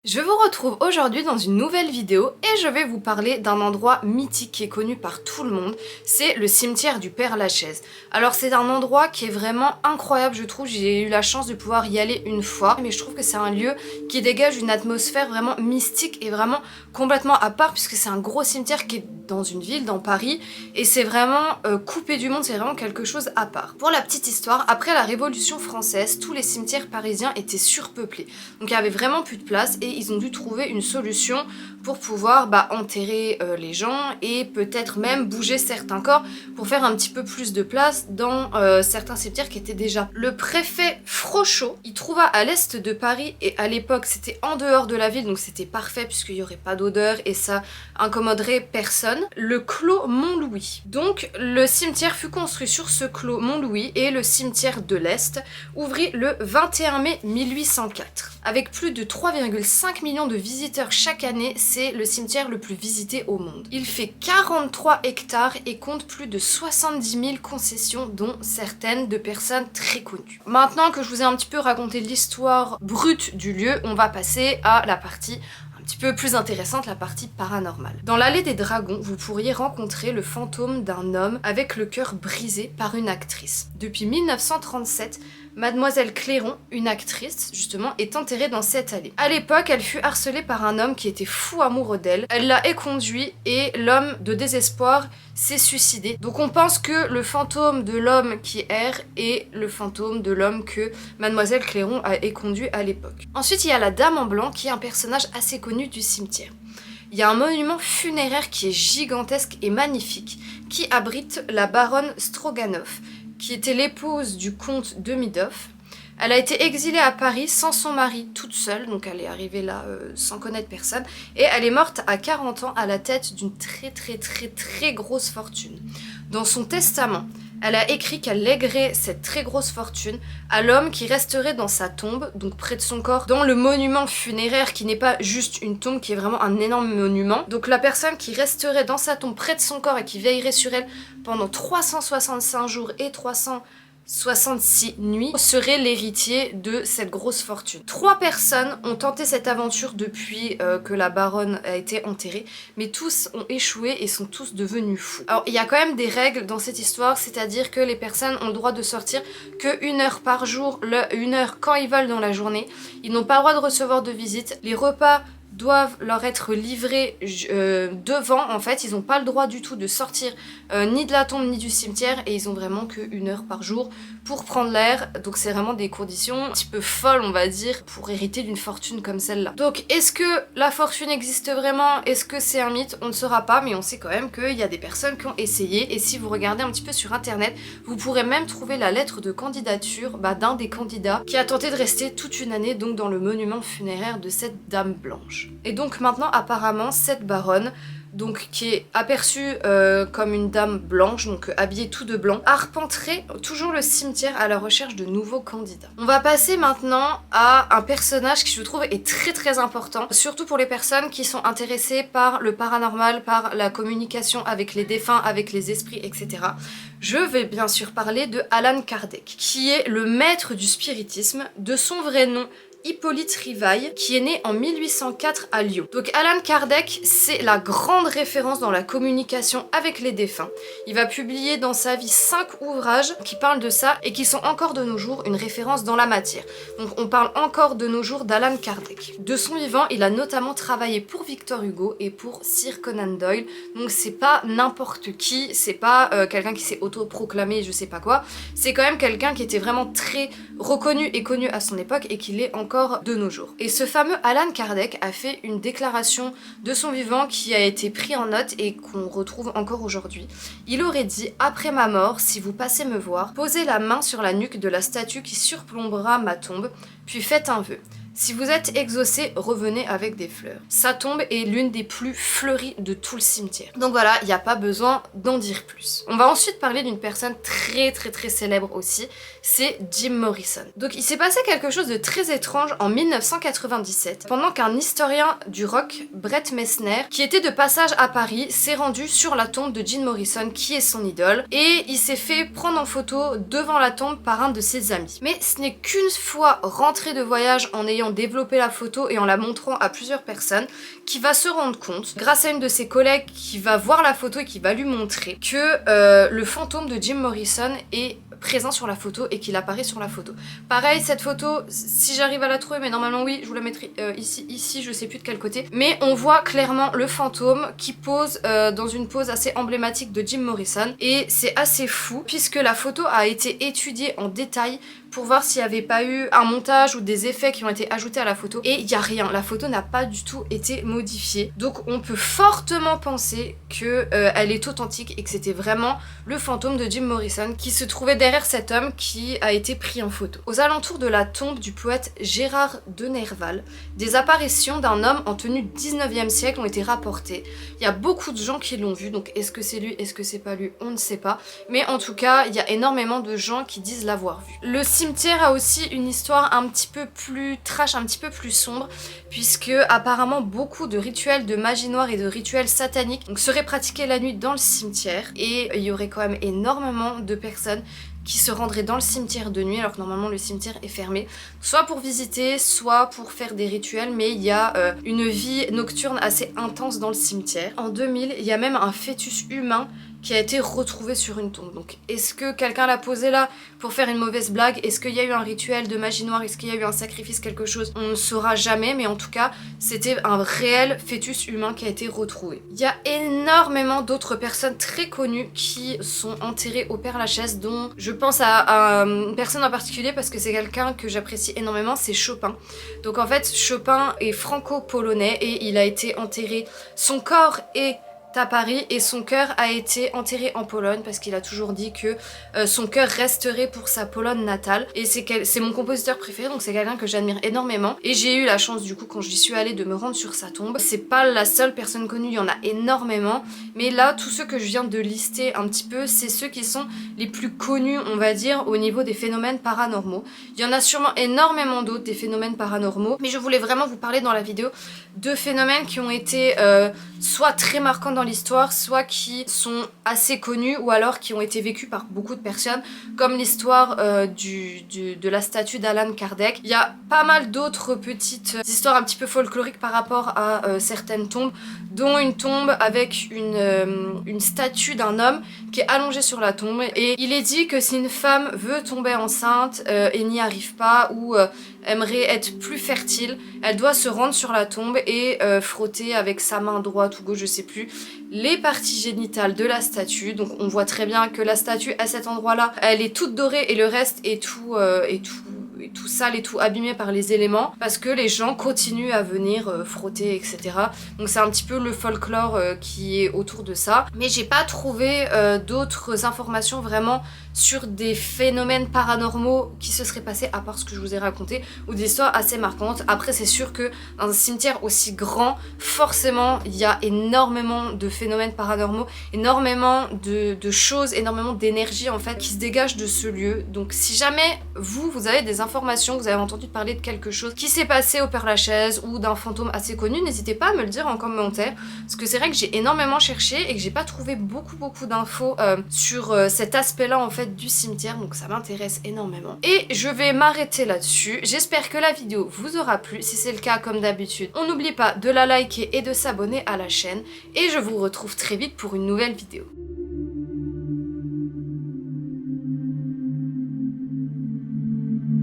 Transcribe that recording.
Je vous retrouve aujourd'hui dans une nouvelle vidéo et je vais vous parler d'un endroit mythique qui est connu par tout le monde, c'est le cimetière du Père-Lachaise. Alors c'est un endroit qui est vraiment incroyable je trouve, j'ai eu la chance de pouvoir y aller une fois, mais je trouve que c'est un lieu qui dégage une atmosphère vraiment mystique et vraiment complètement à part puisque c'est un gros cimetière qui est dans une ville, dans Paris, et c'est vraiment coupé du monde, c'est vraiment quelque chose à part. Pour la petite histoire, après la Révolution française, tous les cimetières parisiens étaient surpeuplés, donc il y avait vraiment plus de place et ils ont dû trouver une solution pour pouvoir enterrer les gens et peut-être même bouger certains corps pour faire un petit peu plus de place dans certains cimetières qui étaient déjà. Le préfet Frochot, il trouva à l'est de Paris et à l'époque c'était en dehors de la ville donc c'était parfait puisqu'il n'y aurait pas d'odeur et ça incommoderait personne, le clos Montlouis. Donc le cimetière fut construit sur ce clos Montlouis et le cimetière de l'Est ouvrit le 21 mai 1804. Avec plus de 3,5 millions de visiteurs chaque année, c'est le cimetière le plus visité au monde. Il fait 43 hectares et compte plus de 70 000 concessions, dont certaines de personnes très connues. Maintenant que je vous ai un petit peu raconté l'histoire brute du lieu, on va passer à la partie un petit peu plus intéressante, la partie paranormale. Dans l'allée des dragons, vous pourriez rencontrer le fantôme d'un homme avec le cœur brisé par une actrice. Depuis 1937, Mademoiselle Clairon, une actrice, justement, est enterrée dans cette allée. À l'époque, elle fut harcelée par un homme qui était fou amoureux d'elle. Elle l'a éconduit et l'homme, de désespoir, s'est suicidé. Donc on pense que le fantôme de l'homme qui erre est le fantôme de l'homme que Mademoiselle Clairon a éconduit à l'époque. Ensuite, il y a la Dame en Blanc, qui est un personnage assez connu du cimetière. Il y a un monument funéraire qui est gigantesque et magnifique, qui abrite la baronne Stroganoff, qui était l'épouse du comte de Midoff. Elle a été exilée à Paris sans son mari, toute seule, donc elle est arrivée là sans connaître personne, et elle est morte à 40 ans à la tête d'une très grosse fortune. Dans son testament, elle a écrit qu'elle lèguerait cette très grosse fortune à l'homme qui resterait dans sa tombe, donc près de son corps, dans le monument funéraire qui n'est pas juste une tombe, qui est vraiment un énorme monument. Donc la personne qui resterait dans sa tombe près de son corps et qui veillerait sur elle pendant 365 jours et 366 nuits serait l'héritier de cette grosse fortune. 3 personnes ont tenté cette aventure depuis que la baronne a été enterrée, mais tous ont échoué et sont tous devenus fous. Alors il y a quand même des règles dans cette histoire, c'est-à-dire que les personnes ont le droit de sortir que 1 heure par jour, 1 heure quand ils veulent dans la journée. Ils n'ont pas le droit de recevoir de visite. Les repas doivent leur être livrés devant, en fait, ils n'ont pas le droit du tout de sortir ni de la tombe ni du cimetière et ils ont vraiment que 1 heure par jour pour prendre l'air, donc c'est vraiment des conditions un petit peu folles on va dire pour hériter d'une fortune comme celle-là. Donc est-ce que la fortune existe vraiment? Est-ce que c'est un mythe? On ne saura pas, mais on sait quand même qu'il y a des personnes qui ont essayé et si vous regardez un petit peu sur internet, vous pourrez même trouver la lettre de candidature d'un des candidats qui a tenté de rester toute une année donc dans le monument funéraire de cette dame blanche. Et donc maintenant apparemment cette baronne, donc qui est aperçue comme une dame blanche, donc habillée tout de blanc, arpenterait toujours le cimetière à la recherche de nouveaux candidats. On va passer maintenant à un personnage qui je trouve est très important, surtout pour les personnes qui sont intéressées par le paranormal, par la communication avec les défunts, avec les esprits, etc. Je vais bien sûr parler de Allan Kardec, qui est le maître du spiritisme, de son vrai nom Hippolyte Rivail, qui est né en 1804 à Lyon. Donc Allan Kardec, c'est la grande référence dans la communication avec les défunts. Il va publier dans sa vie 5 ouvrages qui parlent de ça et qui sont encore de nos jours une référence dans la matière. Donc on parle encore de nos jours d'Allan Kardec. De son vivant, il a notamment travaillé pour Victor Hugo et pour Sir Conan Doyle. Donc c'est pas n'importe qui, c'est pas quelqu'un qui s'est autoproclamé je sais pas quoi. C'est quand même quelqu'un qui était vraiment très reconnu et connu à son époque et qui l'est encore de nos jours. Et ce fameux Allan Kardec a fait une déclaration de son vivant qui a été pris en note et qu'on retrouve encore aujourd'hui. Il aurait dit: après ma mort, si vous passez me voir, posez la main sur la nuque de la statue qui surplombera ma tombe, puis faites un vœu. Si vous êtes exaucé, revenez avec des fleurs. Sa tombe est l'une des plus fleuries de tout le cimetière. Donc voilà, il n'y a pas besoin d'en dire plus. On va ensuite parler d'une personne très célèbre aussi, c'est Jim Morrison. Donc il s'est passé quelque chose de très étrange en 1997, pendant qu'un historien du rock, Brett Messner, qui était de passage à Paris, s'est rendu sur la tombe de Jim Morrison, qui est son idole, et il s'est fait prendre en photo devant la tombe par un de ses amis. Mais ce n'est qu'une fois rentré de voyage en ayant ayant développé la photo et en la montrant à plusieurs personnes, qui va se rendre compte, grâce à une de ses collègues qui va voir la photo et qui va lui montrer que le fantôme de Jim Morrison est présent sur la photo et qu'il apparaît sur la photo. Pareil, cette photo, si j'arrive à la trouver, mais normalement oui, je vous la mettrai ici, je sais plus de quel côté, mais on voit clairement le fantôme qui pose dans une pose assez emblématique de Jim Morrison, et c'est assez fou puisque la photo a été étudiée en détail pour voir s'il n'y avait pas eu un montage ou des effets qui ont été ajoutés à la photo, et il n'y a rien, la photo n'a pas du tout été modifiée, donc on peut fortement penser que elle est authentique et que c'était vraiment le fantôme de Jim Morrison qui se trouvait derrière cet homme qui a été pris en photo. Aux alentours de la tombe du poète Gérard de Nerval, des apparitions d'un homme en tenue 19e siècle ont été rapportées. Il y a beaucoup de gens qui l'ont vu, donc est-ce que c'est lui, est-ce que c'est pas lui, on ne sait pas, mais en tout cas il y a énormément de gens qui disent l'avoir vu. Le cimetière a aussi une histoire un petit peu plus trash, un petit peu plus sombre, puisque apparemment beaucoup de rituels de magie noire et de rituels sataniques seraient pratiqués la nuit dans le cimetière, et il y aurait quand même énormément de personnes qui se rendraient dans le cimetière de nuit alors que normalement le cimetière est fermé, soit pour visiter, soit pour faire des rituels, mais il y a une vie nocturne assez intense dans le cimetière. En 2000, il y a même un fœtus humain qui a été retrouvé sur une tombe. Donc est-ce que quelqu'un l'a posé là pour faire une mauvaise blague? Est-ce qu'il y a eu un rituel de magie noire? Est-ce qu'il y a eu un sacrifice, quelque chose? On ne saura jamais, mais en tout cas c'était un réel fœtus humain qui a été retrouvé. Il y a énormément d'autres personnes très connues qui sont enterrées au Père-Lachaise, dont je pense à une personne en particulier parce que c'est quelqu'un que j'apprécie énormément, c'est Chopin. Donc en fait Chopin est franco-polonais et il a été enterré, son corps est à Paris et son cœur a été enterré en Pologne parce qu'il a toujours dit que son cœur resterait pour sa Pologne natale, et c'est mon compositeur préféré, donc c'est quelqu'un que j'admire énormément, et j'ai eu la chance du coup quand j'y suis allée de me rendre sur sa tombe. C'est pas la seule personne connue, il y en a énormément, mais là tous ceux que je viens de lister un petit peu, c'est ceux qui sont les plus connus on va dire au niveau des phénomènes paranormaux. Il y en a sûrement énormément d'autres des phénomènes paranormaux, mais je voulais vraiment vous parler dans la vidéo de phénomènes qui ont été soit très marquants dans l'histoire, soit qui sont assez connus, ou alors qui ont été vécus par beaucoup de personnes, comme l'histoire de la statue d'Alan Kardec. Il y a pas mal d'autres petites histoires un petit peu folkloriques par rapport à certaines tombes, dont une tombe avec une statue d'un homme qui est allongé sur la tombe, et il est dit que si une femme veut tomber enceinte et n'y arrive pas, ou aimerait être plus fertile, elle doit se rendre sur la tombe et frotter avec sa main droite ou gauche, je sais plus, les parties génitales de la statue. Donc on voit très bien que la statue à cet endroit là elle est toute dorée et le reste est tout sale et tout abîmé par les éléments, parce que les gens continuent à venir frotter, etc. Donc c'est un petit peu le folklore qui est autour de ça, mais j'ai pas trouvé d'autres informations vraiment sur des phénomènes paranormaux qui se seraient passés à part ce que je vous ai raconté, ou des histoires assez marquantes. Après c'est sûr que dans un cimetière aussi grand, forcément il y a énormément de phénomènes paranormaux, énormément de choses, énormément d'énergie en fait qui se dégage de ce lieu. Donc si jamais vous avez des informations, vous avez entendu parler de quelque chose qui s'est passé au Père-Lachaise ou d'un fantôme assez connu, n'hésitez pas à me le dire en commentaire, parce que c'est vrai que j'ai énormément cherché et que j'ai pas trouvé beaucoup d'infos sur cet aspect là en fait du cimetière, donc ça m'intéresse énormément. Et je vais m'arrêter là-dessus. J'espère que la vidéo vous aura plu. Si c'est le cas, comme d'habitude, on n'oublie pas de la liker et de s'abonner à la chaîne, et je vous retrouve très vite pour une nouvelle vidéo.